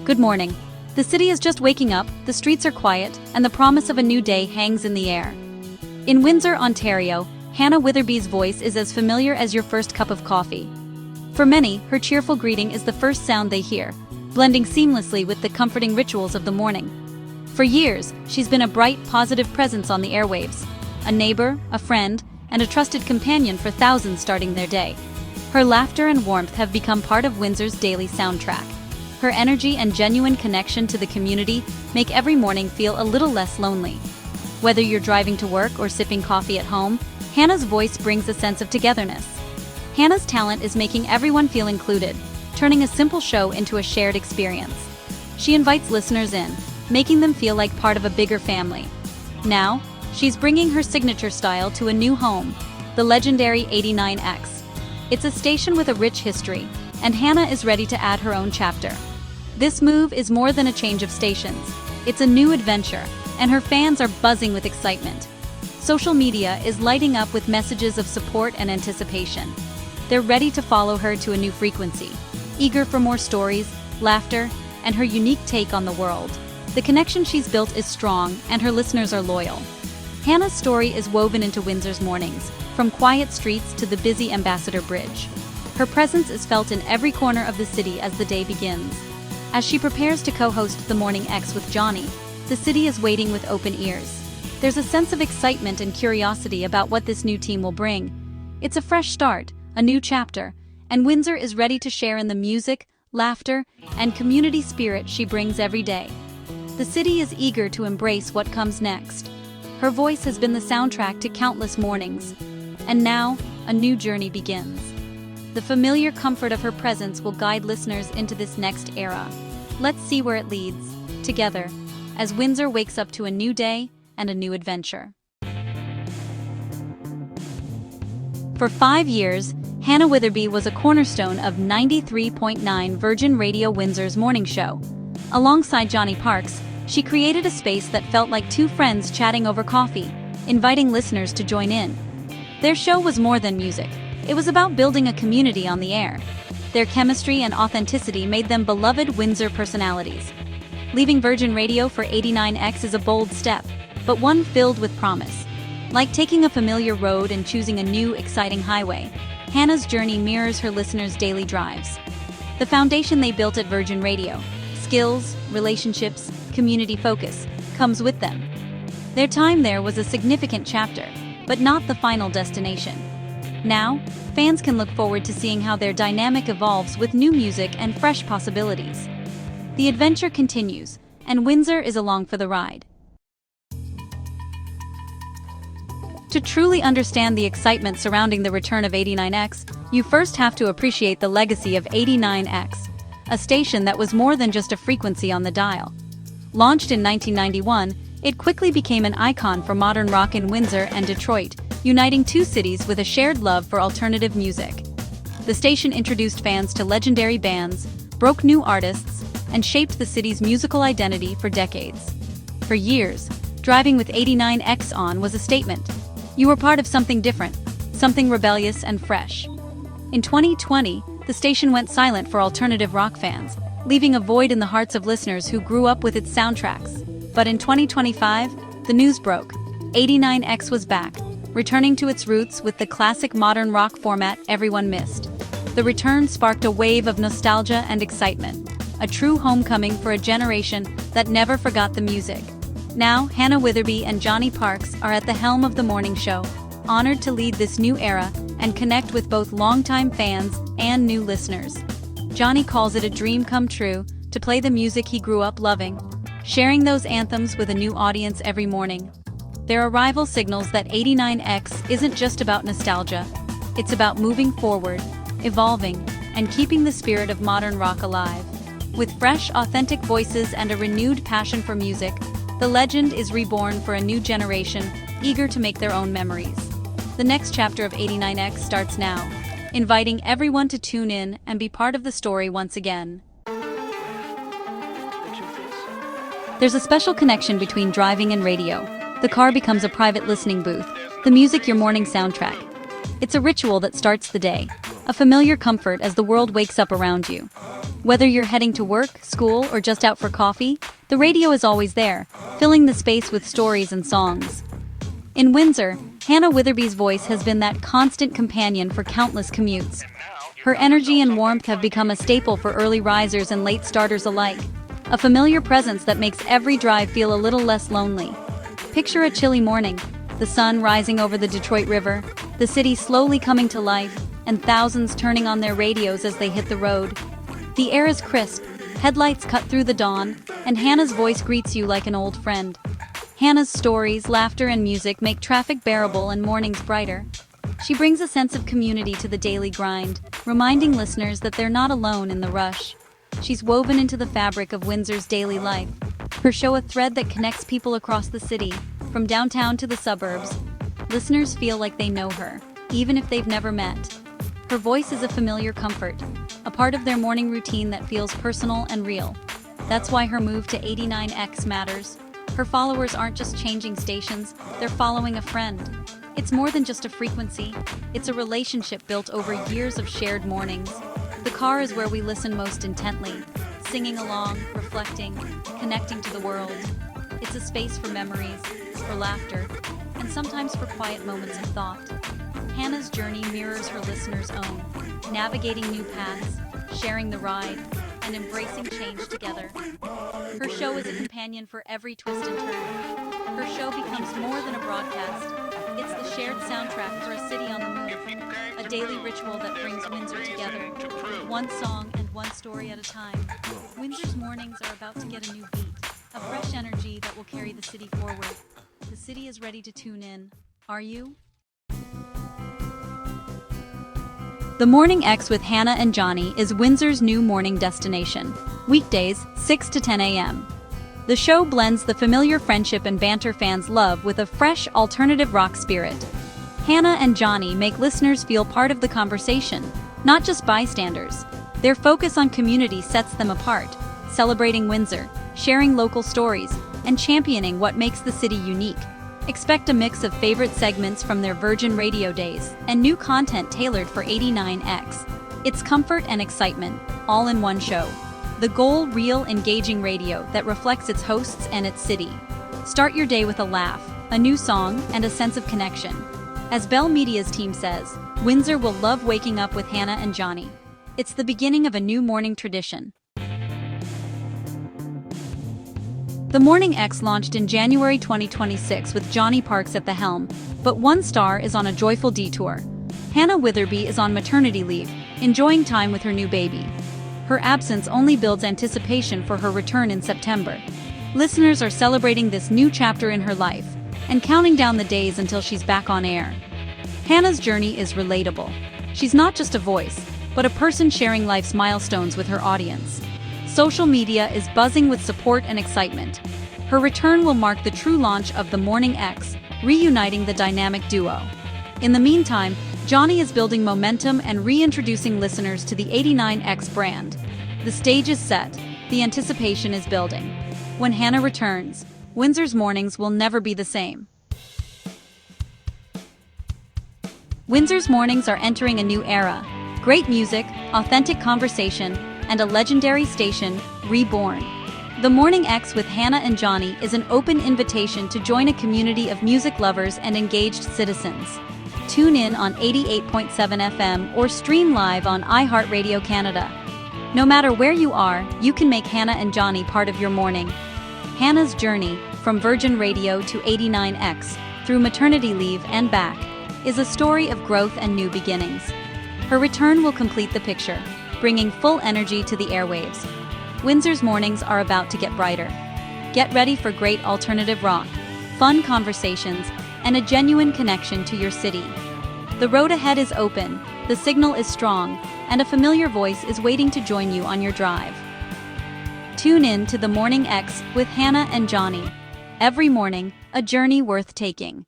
Good morning. The city is just waking up, the streets are quiet, and the promise of a new day hangs in the air. In Windsor, Ontario, Hannah Witherbee's voice is as familiar as your first cup of coffee. For many, her cheerful greeting is the first sound they hear, blending seamlessly with the comforting rituals of the morning. For years, she's been a bright, positive presence on the airwaves, a neighbor, a friend, and a trusted companion for thousands starting their day. Her laughter and warmth have become part of Windsor's daily soundtrack. Her energy and genuine connection to the community make every morning feel a little less lonely. Whether you're driving to work or sipping coffee at home, Hannah's voice brings a sense of togetherness. Hannah's talent is making everyone feel included, turning a simple show into a shared experience. She invites listeners in, making them feel like part of a bigger family. Now, she's bringing her signature style to a new home, the legendary 89X. It's a station with a rich history, and Hannah is ready to add her own chapter. This move is more than a change of stations. It's a new adventure, and her fans are buzzing with excitement. Social media is lighting up with messages of support and anticipation. They're ready to follow her to a new frequency, eager for more stories, laughter, and her unique take on the world. The connection she's built is strong, and her listeners are loyal. Hannah's story is woven into Windsor's mornings, from quiet streets to the busy Ambassador Bridge. Her presence is felt in every corner of the city as the day begins. As she prepares to co-host The Morning X with Johnny, the city is waiting with open ears. There's a sense of excitement and curiosity about what this new team will bring. It's a fresh start, a new chapter, and Windsor is ready to share in the music, laughter, and community spirit she brings every day. The city is eager to embrace what comes next. Her voice has been the soundtrack to countless mornings, and now, a new journey begins. The familiar comfort of her presence will guide listeners into this next era. Let's see where it leads, together, as Windsor wakes up to a new day and a new adventure. For 5 years, Hannah Witherbee was a cornerstone of 93.9 Virgin Radio Windsor's morning show. Alongside Johnny Parks, she created a space that felt like two friends chatting over coffee, inviting listeners to join in. Their show was more than music. It was about building a community on the air. Their chemistry and authenticity made them beloved Windsor personalities. Leaving Virgin Radio for 89X is a bold step, but one filled with promise. Like taking a familiar road and choosing a new, exciting highway, Hannah's journey mirrors her listeners' daily drives. The foundation they built at Virgin Radio, skills, relationships, community focus, comes with them. Their time there was a significant chapter, but not the final destination. Now, fans can look forward to seeing how their dynamic evolves with new music and fresh possibilities. The adventure continues, and Windsor is along for the ride. To truly understand the excitement surrounding the return of 89X, you first have to appreciate the legacy of 89X, a station that was more than just a frequency on the dial. Launched in 1991, it quickly became an icon for modern rock in Windsor and Detroit, uniting two cities with a shared love for alternative music. The station introduced fans to legendary bands, broke new artists, and shaped the city's musical identity for decades. For years, driving with 89X on was a statement. You were part of something different, something rebellious and fresh. In 2020, the station went silent for alternative rock fans, leaving a void in the hearts of listeners who grew up with its soundtracks. But in 2025, the news broke. 89X was back, returning to its roots with the classic modern rock format everyone missed. The return sparked a wave of nostalgia and excitement, a true homecoming for a generation that never forgot the music. Now, Hannah Witherbee and Johnny Parks are at the helm of the morning show, honored to lead this new era and connect with both longtime fans and new listeners. Johnny calls it a dream come true to play the music he grew up loving, sharing those anthems with a new audience every morning. Their arrival signals that 89X isn't just about nostalgia, it's about moving forward, evolving, and keeping the spirit of modern rock alive. With fresh, authentic voices and a renewed passion for music, the legend is reborn for a new generation, eager to make their own memories. The next chapter of 89X starts now, inviting everyone to tune in and be part of the story once again. There's a special connection between driving and radio. The car becomes a private listening booth, the music your morning soundtrack. It's a ritual that starts the day, a familiar comfort as the world wakes up around you. Whether you're heading to work, school, or just out for coffee, the radio is always there, filling the space with stories and songs. In Windsor, Hannah Witherbee's voice has been that constant companion for countless commutes. Her energy and warmth have become a staple for early risers and late starters alike, a familiar presence that makes every drive feel a little less lonely. Picture a chilly morning, the sun rising over the Detroit River, the city slowly coming to life, and thousands turning on their radios as they hit the road. The air is crisp, headlights cut through the dawn, and Hannah's voice greets you like an old friend. Hannah's stories, laughter, and music make traffic bearable and mornings brighter. She brings a sense of community to the daily grind, reminding listeners that they're not alone in the rush. She's woven into the fabric of Windsor's daily life. Her show a thread that connects people across the city, from downtown to the suburbs. Listeners feel like they know her, even if they've never met. Her voice is a familiar comfort, a part of their morning routine that feels personal and real. That's why her move to 89X matters. Her followers aren't just changing stations, they're following a friend. It's more than just a frequency, it's a relationship built over years of shared mornings. The car is where we listen most intently, singing along, reflecting, connecting to the world. It's a space for memories, for laughter, and sometimes for quiet moments of thought. Hannah's journey mirrors her listeners' own, navigating new paths, sharing the ride, and embracing change together. Her show is a companion for every twist and turn. Her show becomes more than a broadcast. It's the shared soundtrack for a city on the move, a daily ritual that brings Windsor together, one song and one story at a time. Windsor's mornings are about to get a new beat, a fresh energy that will carry the city forward. The city is ready to tune in. Are you? The Morning X with Hannah and Johnny is Windsor's new morning destination. Weekdays, 6 to 10 a.m. The show blends the familiar friendship and banter fans love with a fresh, alternative rock spirit. Hannah and Johnny make listeners feel part of the conversation, not just bystanders. Their focus on community sets them apart, celebrating Windsor, sharing local stories, and championing what makes the city unique. Expect a mix of favorite segments from their Virgin Radio days and new content tailored for 89X. It's comfort and excitement, all in one show. The goal, real, engaging radio that reflects its hosts and its city. Start your day with a laugh, a new song, and a sense of connection. As Bell Media's team says, Windsor will love waking up with Hannah and Johnny. It's the beginning of a new morning tradition. The Morning X launched in January 2026 with Johnny Parks at the helm, but one star is on a joyful detour. Hannah Witherbee is on maternity leave, enjoying time with her new baby. Her absence only builds anticipation for her return in September. Listeners are celebrating this new chapter in her life and counting down the days until she's back on air. Hannah's journey is relatable. She's not just a voice, but a person sharing life's milestones with her audience. Social media is buzzing with support and excitement. Her return will mark the true launch of The Morning X, reuniting the dynamic duo. In the meantime, Johnny is building momentum and reintroducing listeners to the 89X brand. The stage is set, the anticipation is building. When Hannah returns, Windsor's mornings will never be the same. Windsor's mornings are entering a new era. Great music, authentic conversation, and a legendary station, reborn. The Morning X with Hannah and Johnny is an open invitation to join a community of music lovers and engaged citizens. Tune in on 88.7 FM or stream live on iHeartRadio Canada. No matter where you are, you can make Hannah and Johnny part of your morning. Hannah's journey, from Virgin Radio to 89X, through maternity leave and back, is a story of growth and new beginnings. Her return will complete the picture, bringing full energy to the airwaves. Windsor's mornings are about to get brighter. Get ready for great alternative rock, fun conversations, and a genuine connection to your city. The road ahead is open, the signal is strong, and a familiar voice is waiting to join you on your drive. Tune in to The Morning X with Hannah and Johnny. Every morning, a journey worth taking.